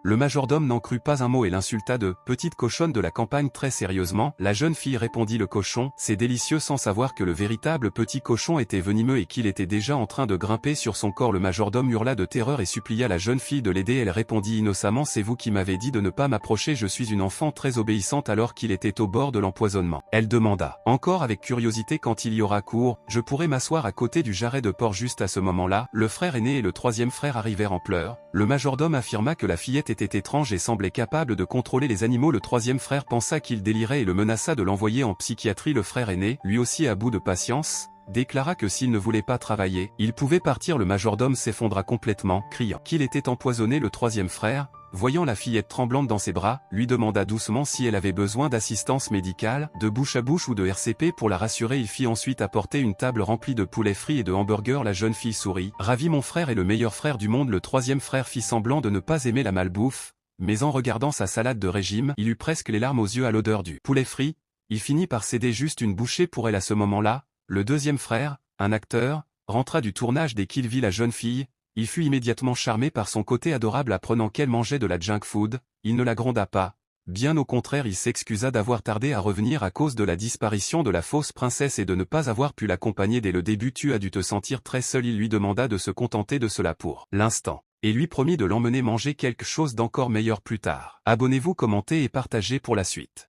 Le majordome n'en crut pas un mot et l'insulta de « petite cochonne de la campagne » très sérieusement. La jeune fille répondit le cochon, c'est délicieux, sans savoir que le véritable petit cochon était venimeux et qu'il était déjà en train de grimper sur son corps. Le majordome hurla de terreur et supplia la jeune fille de l'aider. Elle répondit innocemment, c'est vous qui m'avez dit de ne pas m'approcher, je suis une enfant très obéissante. Alors qu'il était au bord de l'empoisonnement, elle demanda, encore avec curiosité, quand il y aura cours, je pourrai m'asseoir à côté du jarret de porc. Juste à ce moment-là, le frère aîné et le troisième frère arrivèrent en pleurs. Le majordome affirma que la fillette était étrange et semblait capable de contrôler les animaux. Le troisième frère pensa qu'il délirait et le menaça de l'envoyer en psychiatrie. Le frère aîné, lui aussi à bout de patience, déclara que s'il ne voulait pas travailler, il pouvait partir. Le majordome s'effondra complètement, criant qu'il était empoisonné. Le troisième frère, voyant la fillette tremblante dans ses bras, lui demanda doucement si elle avait besoin d'assistance médicale, de bouche à bouche ou de RCP. Pour la rassurer, il fit ensuite apporter une table remplie de poulet frit et de hamburgers. La jeune fille sourit. Ravi, mon frère est le meilleur frère du monde. Le troisième frère fit semblant de ne pas aimer la malbouffe, mais en regardant sa salade de régime, il eut presque les larmes aux yeux à l'odeur du poulet frit. Il finit par céder juste une bouchée pour elle. À ce moment-là, le deuxième frère, un acteur, rentra du tournage. Dès qu'il vit la jeune fille, il fut immédiatement charmé par son côté adorable. Apprenant qu'elle mangeait de la junk food, il ne la gronda pas. Bien au contraire, il s'excusa d'avoir tardé à revenir à cause de la disparition de la fausse princesse et de ne pas avoir pu l'accompagner dès le début. Tu as dû te sentir très seul. Il lui demanda de se contenter de cela pour l'instant, et lui promit de l'emmener manger quelque chose d'encore meilleur plus tard. Abonnez-vous, commentez et partagez pour la suite.